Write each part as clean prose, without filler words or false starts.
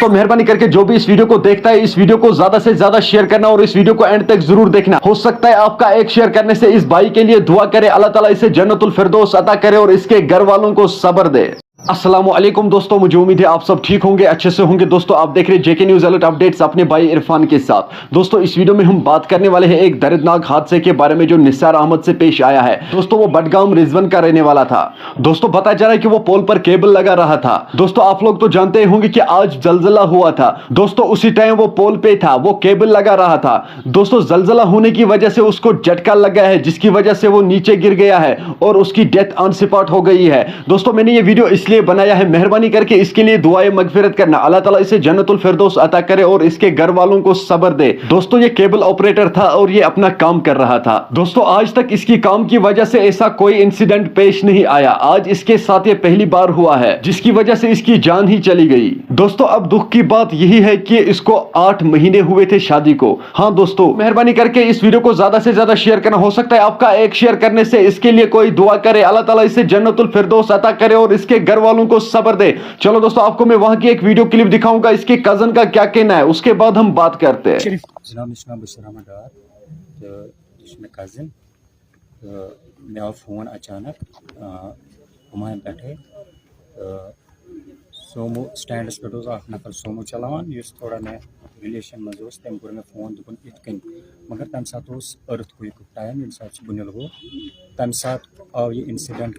तो मेहरबानी करके जो भी इस वीडियो को देखता है, इस वीडियो को ज्यादा से ज्यादा शेयर करना और इस वीडियो को एंड तक जरूर देखना। हो सकता है आपका एक शेयर करने से इस भाई के लिए दुआ करे, अल्लाह ताला इसे जन्नतुल फिरदौस अता करे और इसके घर वालों को सब्र दे। अस्सलाम वालेकुम दोस्तों, मुझे उम्मीद है आप सब ठीक होंगे, अच्छे से होंगे। दोस्तों आप देख रहे हैं जेके न्यूज अलर्ट अपडेट्स अपने भाई इरफान के साथ। दोस्तों इस वीडियो में हम बात करने वाले हैं एक दर्दनाक हादसे के बारे में जो निसार अहमद से पेश आया है। दोस्तों वो बडगाम रिजवन का रहने वाला था। दोस्तों बताया जा रहा है कि वो पोल पर केबल लगा रहा था। दोस्तों आप लोग तो जानते होंगे कि आज जलजला हुआ था। दोस्तों उसी टाइम वो पोल पे था, वो केबल लगा रहा था। दोस्तों जलजला होने की वजह से उसको झटका लगा है, जिसकी वजह से वो नीचे गिर गया है और उसकी डेथ ऑन स्पॉट हो गई है। दोस्तों मैंने ये वीडियो इसलिए बनाया है, मेहरबानी करके इसके लिए दुआए मगफिरत करना, अल्लाह ताला इसे जन्नतुल फिरदौस अता करे और इसके घर वालों को सब्र दे। दोस्तों ये केबल ऑपरेटर था और ये अपना काम कर रहा था। दोस्तों आज तक इसकी काम की वजह से ऐसा कोई इंसिडेंट पेश नहीं आया। आज इसके साथ ये पहली बार हुआ है जिसकी वजह से इसकी जान ही चली गई। दोस्तों अब दुख की बात यही है कि इसको 8 महीने हुए थे शादी को। हाँ दोस्तों मेहरबानी करके इस वीडियो को ज्यादा से ज्यादा शेयर करना। हो सकता है आपका एक शेयर करने से इसके लिए कोई दुआ करे, अल्लाह ताला इसे जन्नतुल फिरदौस अता करे और इसके घर वालों को सब्र दे। चलो दोस्तों आपको मैं वहां की एक वीडियो क्लिप दिखाऊंगा, इसके कजन का क्या कहना है, उसके बाद हम बात करते हैं। जनाब इसमें बशीर अहमद डार तो इसमें कज़न तो मे फोन अचानक हुमायूं पे सोमो स्टैंडस पे नफर सोमो चलान थोड़ा मे रिलेशन मज तम कोर मे फोन दुपन इत मगर तम सात अर्थक्वेक टाइम ये सात बुनिल गो तम सात आव ये इंसिडेंट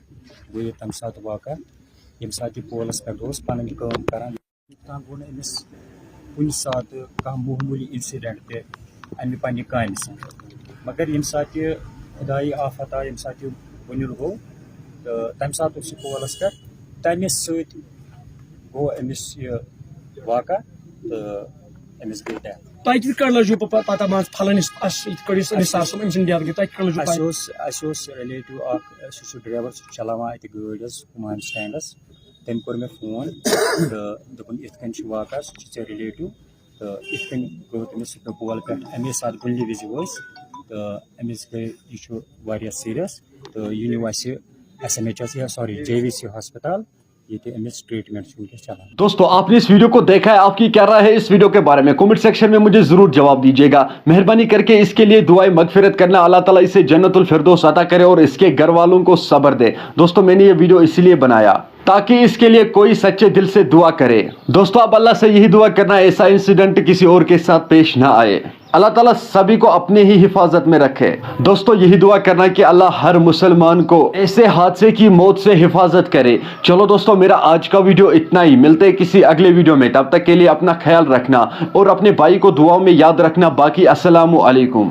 गो तम सात वाक़ा ये सात पोलस पे पन करान गो नमिस कुन सात कह मामूली इंसिडेंट पे अमे पन्ने कान से मगर ये सात खुदाई आफत आए ये सात बुनिल गो तो तम सात पोलस पे तमिस सत गो अमिस वाक़ा तो अमिस गई डेथ। तह लजू पता मान फलनिस रिलेटिव सह ड्राइवर सह चलान अत गाड़ी हुमायूं स्टैंडस तम कोर मे फोन तो दोपन इत वाक़ा सह रिलेटिव तो इत गो तमिस पोल पे अमे सात बुल्लि विज वस तो अमिस गई यह सीरियस तो यह नीव SMH sorry JVC hospital treatment चला। दोस्तों आपने इस वीडियो को देखा है, आपकी क्या राय है इस वीडियो के बारे में कमेंट सेक्शन में मुझे जरूर जवाब दीजिएगा। मेहरबानी करके इसके लिए दुआए मगफिरत करना, अल्लाह ताला इसे जन्नतुल फिरदौस अता करे और इसके घर वालों को सब्र दे। दोस्तों मैंने ये वीडियो इसलिए बनाया ताकि इसके लिए कोई सच्चे दिल से दुआ करे। दोस्तों आप अल्लाह से यही दुआ करना ऐसा इंसिडेंट किसी और के साथ पेश ना आए, अल्लाह ताला सभी को अपने ही हिफाजत में रखे। दोस्तों यही दुआ करना कि अल्लाह हर मुसलमान को ऐसे हादसे की मौत से हिफाजत करे। चलो दोस्तों मेरा आज का वीडियो इतना ही, मिलते हैं किसी अगले वीडियो में। तब तक के लिए अपना ख्याल रखना और अपने भाई को दुआओं में याद रखना। बाकी अस्सलामु अलैकुम।